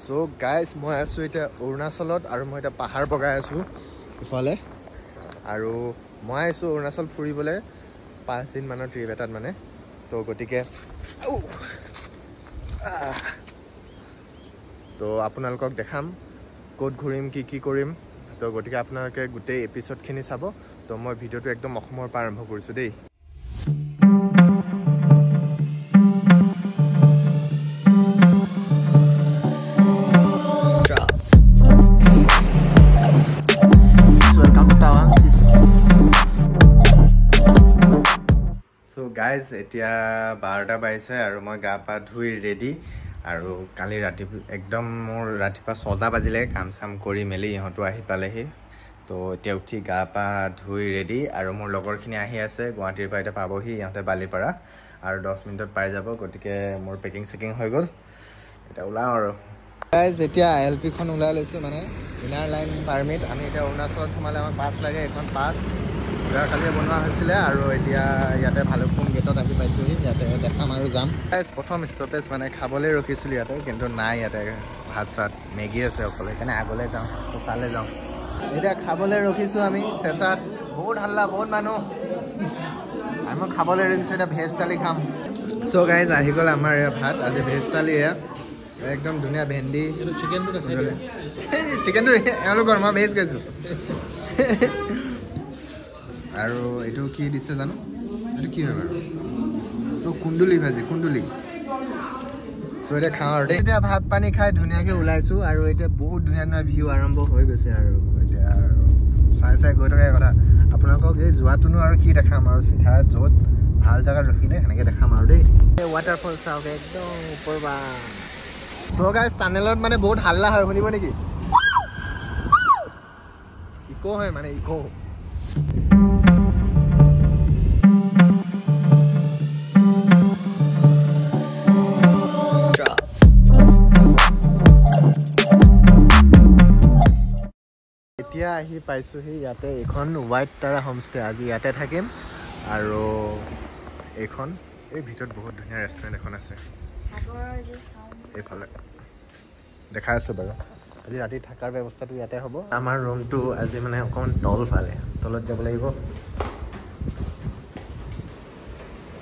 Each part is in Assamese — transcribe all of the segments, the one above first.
সো গাইজ মই আছোঁ এতিয়া অৰুণাচলত আৰু মই এতিয়া পাহাৰ বগাই আছোঁ ইফালে আৰু মই আহিছোঁ অৰুণাচল ফুৰিবলৈ 5 দিন মানৰ ট্ৰিপ এটাত মানে তো গতিকে তো আপোনালোকক দেখাম ক'ত ঘূৰিম কি কৰিম তো গতিকে আপোনালোকে গোটেই এপিছডখিনি চাব তো মই ভিডিঅ'টো একদম অসমৰ পৰা আৰম্ভ কৰিছোঁ দেই গাইজ এতিয়া 12টা বাজিছে আৰু মই গা পা ধুই ৰেডি আৰু কালি ৰাতি একদম মোৰ ৰাতিপুৱা 6টা বাজিলে কাম চাম কৰি মেলি ইহঁতো আহি পালেহি তো এতিয়া উঠি গা পা ধুই ৰেডি আৰু মোৰ লগৰখিনি আহি আছে গুৱাহাটীৰ পৰা এতিয়া পাবহি ইহঁতে বালিপাৰা আৰু 10 মিনিটত পাই যাব গতিকে মোৰ পেকিং চেকিং হৈ গ'ল এতিয়া ওলাওঁ আৰু গাইজ এতিয়া ILP-খন ওলাই লৈছোঁ মানে ইনাৰ লাইন পাৰ্মিট আমি এতিয়া অৰুণাচলত সোমালে আমাক পাছ লাগে এখন পাছ কালিয়ে বনোৱা হৈছিলে আৰু এতিয়া ইয়াতে ভালুকপুং গেটত আহি পাইছোঁহি ইয়াতে দেখাম আৰু যাম প্ৰথম ষ্টপেজ মানে খাবলৈ ৰখিছিলোঁ ইয়াতে কিন্তু নাই ইয়াতে ভাত চাত মেগী আছে অকল সেইকাৰণে আগলৈ যাওঁ চালে যাওঁ এতিয়া খাবলৈ ৰখিছোঁ আমি চেঁচাত বহুত হাল্লা বহুত মানুহ আমি খাবলৈ ৰখিছোঁ এতিয়া ভেজ থালি খাম চ' গাইজ আহি গ'ল আমাৰ এয়া ভাত আজি ভেজ থালি এয়া একদম ধুনীয়া ভেন্দি চিকেনটো এওঁলোকৰ মই ভেজ খাইছোঁ আৰু এইটো কি দিছে জানো এইটো কি হয় বাৰু তো কুন্দুলি ভাজি কুন্দুলি চ' এতিয়া খাওঁ আৰু এতিয়া ভাত পানী খাই ধুনীয়াকৈ ওলাইছোঁ আৰু এতিয়া বহুত ধুনীয়া ধুনীয়া ভিউ আৰম্ভ হৈ গৈছে আৰু এতিয়া আৰু চাই গৈ থকা কথা আপোনালোকক এই যোৱাটোনো আৰু কি দেখাম আৰু চিধা য'ত ভাল জেগাত ৰখিলে সেনেকৈ দেখাম আৰু দেই ৱাটাৰফল চাওক একদম ওপৰ বা চ' গাইজ টানেলত মানে বহুত হাল্লা হয় শুনিব নেকি ইক' হয় মানে ইক' এতিয়া আহি পাইছোঁহি ইয়াতে এইখন হোৱাইট টাৰা হোমষ্টে আজি ইয়াতে থাকিম আৰু এইখন এই ভিতৰত বহুত ধুনীয়া ৰেষ্টুৰেণ্ট এখন আছে এইফালে দেখাই আছোঁ বাৰু আজি ৰাতি থকাৰ ব্যৱস্থাটো ইয়াতে হ'ব আমাৰ ৰুমটো আজি মানে অকণমান তল ফালে তলত যাব লাগিব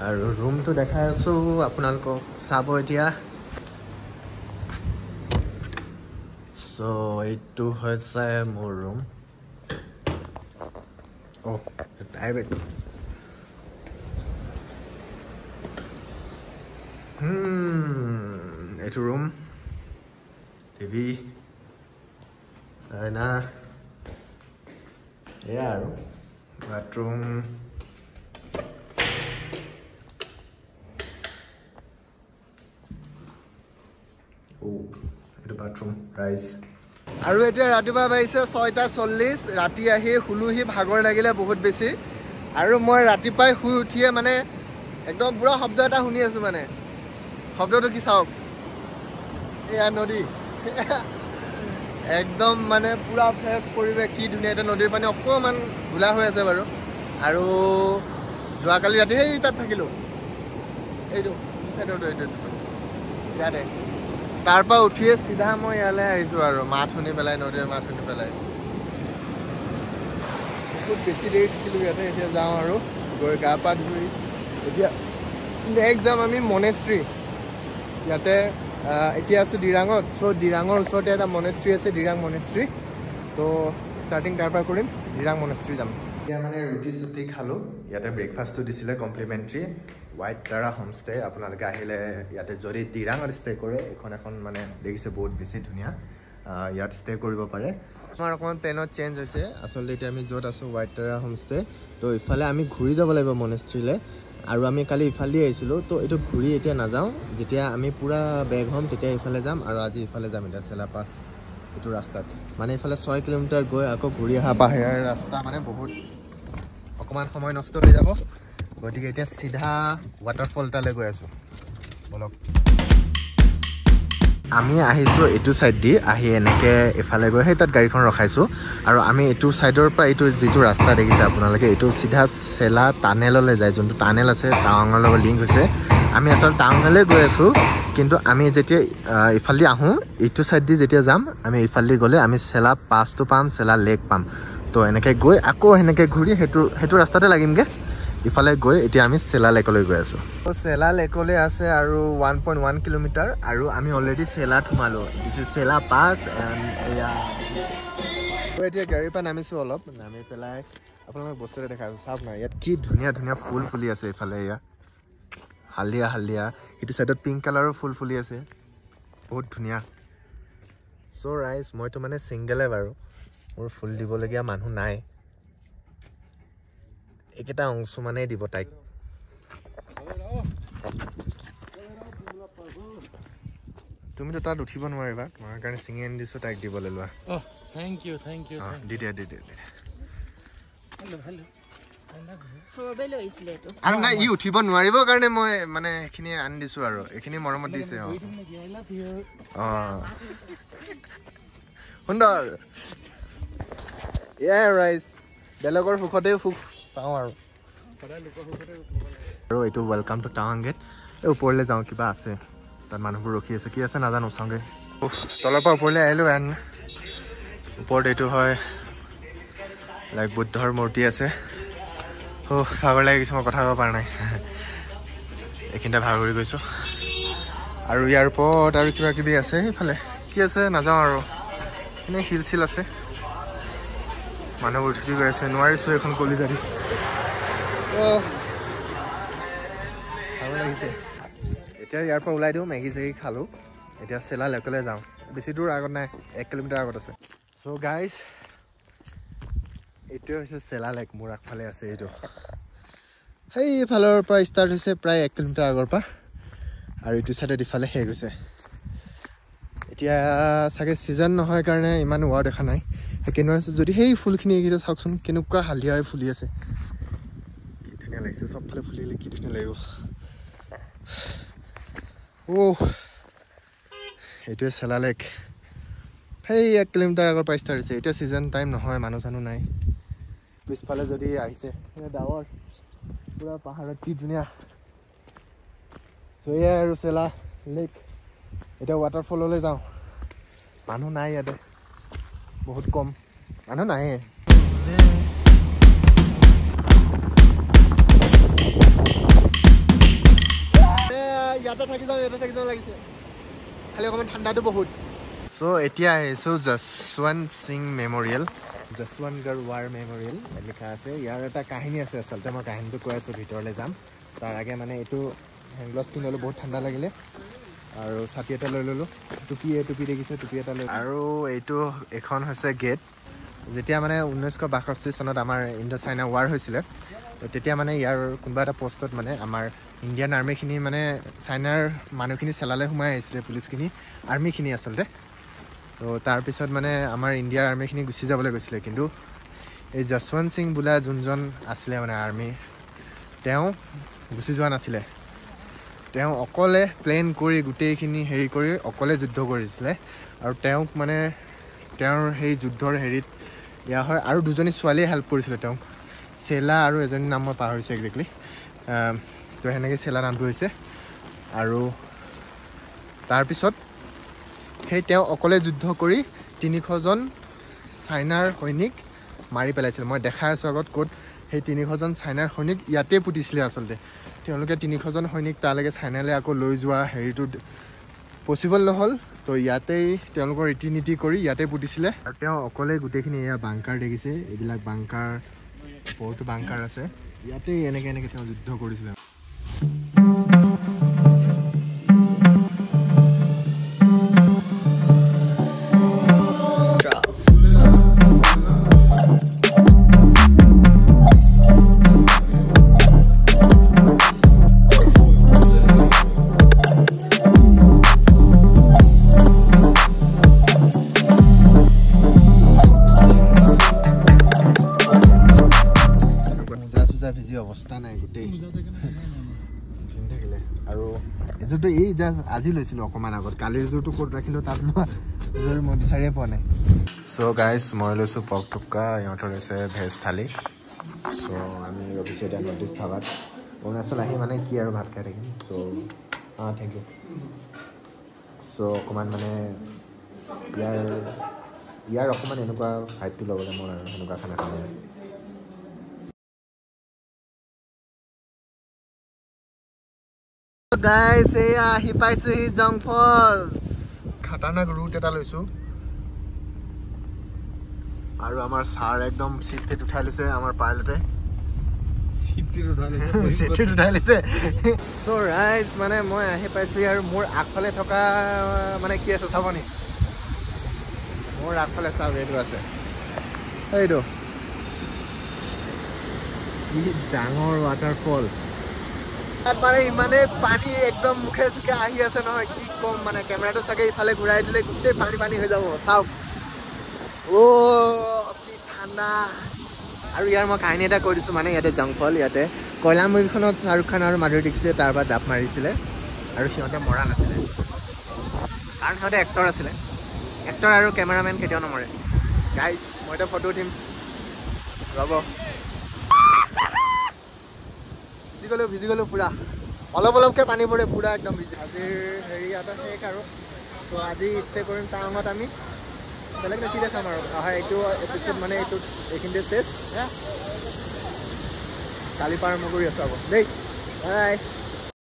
আৰু ৰুমটো দেখাই আছোঁ আপোনালোকক চাব এতিয়া চ' এইটো হৈছে মোৰ ৰুম ডাইৰেক্ট এইটো ৰুম টিভি আইনা এয়া আৰু বাথৰুম এইটো বাথৰুম ৰাইজ আৰু এতিয়া ৰাতিপুৱা বাজিছে 6:40 ৰাতি আহি শুলোহি ভাগৰ লাগিলে বহুত বেছি আৰু মই ৰাতিপুৱাই শুই উঠিয়ে মানে একদম পুৰা শব্দ এটা শুনি আছোঁ মানে শব্দটো কি চাওক এয়া নদী একদম মানে পুৰা ফ্ৰেছ পৰিৱেশ কি ধুনীয়া এতিয়া নদীৰ পানী অকণমান ধূলা হৈ আছে বাৰু আৰু যোৱাকালি ৰাতি সেই তাত থাকিলোঁ এইটো ইয়াতে তাৰ পৰা উঠিয়ে চিধা মই ইয়ালৈ আহিছোঁ আৰু মাত শুনি পেলাই নদীৰ মাত শুনি পেলাই বহুত বেছি দেৰি থাকিলোঁ ইয়াতে এতিয়া যাওঁ আৰু গৈ গা পা ধুই এতিয়া নেক্সট যাম আমি মনেষ্ট্ৰী ইয়াতে এতিয়া আছোঁ দিৰাঙত চ' দিৰাঙৰ ওচৰতে এটা মনেষ্ট্ৰী আছে দিৰাং মনেষ্ট্ৰী তো ষ্টাৰ্টিং তাৰ পৰা কৰিম দিৰাং মনেষ্ট্ৰী যাম এতিয়া মানে ৰুটি চুটি খালোঁ ইয়াতে ব্ৰেকফাষ্টটো দিছিলে কমপ্লিমেণ্টাৰী হোৱাইট টাৰা হোমষ্টে আপোনালোকে আহিলে ইয়াতে যদি দিৰাঙত ষ্টে কৰে এখন মানে দেখিছে বহুত বেছি ধুনীয়া ইয়াত ষ্টে কৰিব পাৰে আমাৰ অকণমান প্লেনত চেঞ্জ হৈছে আচলতে এতিয়া আমি য'ত আছোঁ হোৱাইট টাৰা হোমষ্টে তো ইফালে আমি ঘূৰি যাব লাগিব মনেষ্ট্ৰীলৈ আৰু আমি কালি ইফালে আহিছিলোঁ তো এইটো ঘূৰি এতিয়া নাযাওঁ যেতিয়া আমি পূৰা বেগ হ'ম তেতিয়া ইফালে যাম আৰু আজি ইফালে যাম এতিয়া চেলাপাছ এইটো ৰাস্তাত মানে ইফালে 6 কিলোমিটাৰ গৈ আকৌ ঘূৰি অহা পাহাৰীয়া ৰাস্তা মানে বহুত অকণমান সময় নষ্ট হৈ যাব গতিকে এতিয়া চিধা ৱাটাৰফল এটালৈ গৈ আছোঁ বলক আমি আহিছোঁ এইটো ছাইড দি আহি এনেকৈ এফালে গৈ সেই তাত গাড়ীখন ৰখাইছোঁ আৰু আমি এইটো ছাইডৰ পৰা এইটো যিটো ৰাস্তা দেখিছে আপোনালোকে এইটো চিধা চেলা টানেললৈ যায় যোনটো টানেল আছে টাৱাঙৰ লগত লিংক হৈছে আমি আচলতে টাৱাঙলৈ গৈ আছোঁ কিন্তু আমি যেতিয়া ইফালেদি আহোঁ এইটো ছাইড দি যেতিয়া যাম আমি ইফালেদি গ'লে আমি চেলা পাছটো পাম চেলা লেক পাম তো এনেকৈ গৈ আকৌ সেনেকৈ ঘূৰি সেইটো ৰাস্তাতে লাগিমগৈ ইফালে গৈ এতিয়া আমি চেলা লেকলৈ গৈ আছোঁ তো চেলা লেকলৈ আছে আৰু 1.1 কিলোমিটাৰ আৰু আমি অলৰেডি চেলাত সোমালোঁ দিছ ইজ চেলা পাছ এণ্ড এয়া এতিয়া গাড়ীৰ পৰা নামিছোঁ অলপ নামি পেলাই আপোনালোকক বস্তু এটা দেখাইছোঁ চাওক না ইয়াত কি ধুনীয়া ধুনীয়া ফুল ফুলি আছে ইফালে এয়া হালধীয়া হালধীয়া সেইটো ছাইডত পিংক কালাৰৰ ফুল ফুলি আছে বহুত ধুনীয়া চ' ৰাইজ মইতো মানে ছিংগলে বাৰু মোৰ ফুল দিবলগীয়া মানুহ নাই এইকেইটা অংশ মানে দিব তাইক তুমিতো তাত উঠিব নোৱাৰিবা তোমাৰ কাৰণে ছিঙি আনি দিছোঁ তাইক দিবলৈ লোৱা Thank you. দি দিয়া Hello. আৰু নাই ই উঠিব নোৱাৰিবৰ কাৰণে মই মানে এইখিনি আনি দিছোঁ আৰু এইখিনি মৰমত দিছে সুন্দৰ এয়াই ৰাইজ বেলেগৰ সুখতেই সুখ পাওঁ আৰু এইটো ৱেলকাম টু টাৱাং গেট এই ওপৰলৈ যাওঁ কিবা আছে তাত মানুহবোৰ ৰখি আছে কি আছে নাজানো চাওঁগৈ তলৰ পৰা ওপৰলৈ আহিলোঁ এণ্ড ওপৰত এইটো হয় লাইক বুদ্ধৰ মূৰ্তি আছে ভাগৰ লাগি গৈছোঁ মই কথা ক'ব পৰা নাই এইখিনিতে ভাগৰি গৈছোঁ আৰু ইয়াৰ ওপৰত আৰু কিবা কিবি আছে সেইফালে কি আছে নাযাওঁ আৰু এনেই শিল চিল আছে মানুহবোৰ উঠি গৈ আছে নোৱাৰিছোঁ এখন কলিজাৰি ভাগৰ লাগিছে এতিয়া ইয়াৰ পৰা ওলাই দিওঁ মেগী চেগী খালোঁ এতিয়া চেলা লেকলৈ যাওঁ বেছি দূৰ আগত নাই 1 কিলোমিটাৰ আগত আছে চ' গাইজ এইটোৱে হৈছে চেলা লেক মোৰ আগফালে আছে এইটো সেইফালৰ পৰা ষ্টাৰ্ট হৈছে প্ৰায় 1 কিলোমিটাৰ আগৰ পৰা আৰু এইটো ছাইডত ইফালে শেষ হৈছে এতিয়া চাগে ছিজন নহয় কাৰণে ইমান হোৱা দেখা নাই কেনেকুৱা আছে যদি সেই ফুলখিনি এইকেইটা চাওকচোন কেনেকুৱা হালধীয়া হৈ ফুলি আছে কি ধুনীয়া লাগিছে চবফালে ফুলিলে কি ধুনীয়া লাগিব এইটোৱে চেলা লেক সেই 1 কিলোমিটাৰ আগৰ পৰা ষ্টাৰ্ট হৈছে এতিয়া ছিজন টাইম নহয় মানুহ চানুহ নাই পিছফালে যদি আহিছে ডাৱৰ পুৰা পাহাৰত কি ধুনীয়া চ' এয়াই আৰু চেলা লেক এতিয়া ৱাটাৰফললৈ যাওঁ মানুহ নাই ইয়াতে বহুত কম মানুহ নাহে ইয়াতে থাকি যাওঁ লাগিছে খালি অকণমান ঠাণ্ডাটো বহুত চ' এতিয়া আহিছোঁ Jaswant Singh memorial Jaswantgarh war memorial লিখা আছে ইয়াৰ এটা কাহিনী আছে আচলতে মই কাহিনীটো কৈ আছোঁ ভিতৰলৈ যাম তাৰ আগে মানে এইটো হেণ্ড গ্লভছ কিনি ল'লোঁ বহুত ঠাণ্ডা লাগিলে আৰু ছাতি এটা লৈ ল'লোঁ টুপি দেখিছে টুপি এটা লৈ আৰু এইখন হৈছে গেট যেতিয়া মানে 1962 চনত আমাৰ ইণ্ডো চাইনা ৱাৰ হৈছিলে তেতিয়া মানে ইয়াৰ কোনোবা এটা পষ্টত মানে আমাৰ ইণ্ডিয়ান আৰ্মিখিনি মানে চাইনাৰ মানুহখিনি চেলালৈ সোমাই আহিছিলে পুলিচখিনি আৰ্মিখিনি আচলতে তো তাৰপিছত মানে আমাৰ ইণ্ডিয়াৰ আৰ্মিখিনি গুচি যাবলৈ গৈছিলে কিন্তু এই যশৱন্ত সিং বোলা যোনজন আছিলে মানে আৰ্মি তেওঁ গুচি যোৱা নাছিলে তেওঁ অকলে প্লেন কৰি গোটেইখিনি হেৰি কৰি অকলে যুদ্ধ কৰিছিলে আৰু তেওঁক মানে তেওঁৰ সেই যুদ্ধৰ হেৰিত ইয়া হয় আৰু দুজনী ছোৱালীয়ে হেল্প কৰিছিলে তেওঁক চেলা আৰু এজনীৰ নাম মই পাহৰিছোঁ একজেক্টলি তো সেনেকৈ চেলা নামটো হৈছে আৰু তাৰপিছত সেই তেওঁ অকলে যুদ্ধ কৰি 300জন চাইনাৰ সৈনিক মাৰি পেলাইছিল মই দেখাই আছোঁ আগত ক'ত সেই 300জন চাইনাৰ সৈনিক ইয়াতে পুতিছিলে আচলতে তেওঁলোকে 300জন সৈনিক তালৈকে চাইনালৈ আকৌ লৈ যোৱা হেৰিটো পচিবল নহ'ল তো ইয়াতেই তেওঁলোকৰ ৰীতি নীতি কৰি ইয়াতে পুতিছিলে আৰু তেওঁ অকলে গোটেইখিনি এয়া বাংকাৰ দেখিছে এইবিলাক বাংকাৰ বহুতো বাংকাৰ আছে ইয়াতেই এনেকৈ তেওঁ যুদ্ধ কৰিছিলে অৱস্থা নাই গোটেই থাকিলে আৰু এযোৰটো এই জাষ্ট আজি লৈছিলোঁ অকণমান আগত কালিৰ যোৰটো ক'ত ৰাখিলোঁ তাত মই বিচাৰিয়ে পোৱা নাই চ' গাইজ মই লৈছোঁ পৰ্ক থুপকা ইহঁতৰ লৈছে ভেজ থালি চ' আমি ৰখিছোঁ এতিয়া নৰ্থ ইষ্ট ধাবাত অৰুণাচল আহি মানে কি আৰু ভাত খাই থাকিম চ' থেংক ইউ চ' অকণমান মানে ইয়াৰ অকণমান এনেকুৱা ভাইবটো ল'বলৈ মন আৰু সেনেকুৱা খানা খাবলৈ গাইজ এয়া আহি পাইছোহি জং ফলছ খাটাৰনাক ৰুট এটা লৈছোঁ আৰু আমাৰ ছাৰ একদম চিটত উঠাই লৈছে আমাৰ পাইলটে চিটত উঠাই লৈছে চ' ৰাইজ মানে মই আহি পাইছোহি আৰু মোৰ আগফালে থকা মানে কি আছে চাব নি মোৰ আগফালে চাওক এইটো আছে এইটো কি ডাঙৰ ৱাটাৰফল তাত মানে ইমানেই পানী একদম মুখে চুখে আহি আছে নহয় কি ক'ম মানে কেমেৰাটো চাগে ইফালে ঘূৰাই দিলে গোটেই পানী হৈ যাব চাওক কি ঠাণ্ডা আৰু ইয়াৰ মই কাহিনী এটা কৈ দিছোঁ মানে ইয়াতে জংফল ইয়াতে কয়লা মুভিখনত শ্বাহৰুখ খান আৰু মাধুৰী দীক্ষিতে তাৰ পৰা জাপ মাৰিছিলে আৰু সিহঁতে মৰা নাছিলে কাৰণ সিহঁতে এক্টৰ আছিলে এক্টৰ আৰু কেমেৰামেন কেতিয়াও নমৰে গাইজ মইতো ফটো উঠিম ৰ'ব ভিজি গ'লো পুৰা অলপকৈ পানী পৰে পুৰা একদম ভিজি আজিৰ হেৰি এটা শেষ আৰু চ' আজি ষ্টে কৰিম টাৱাঙত আমি বেলেগ কি দেখাম আৰু অহা এইটো এপিছ'ড মানে এইখিনিতে চেছ কালি পৰা আৰম্ভ কৰি আছোঁ আকৌ দেই বাই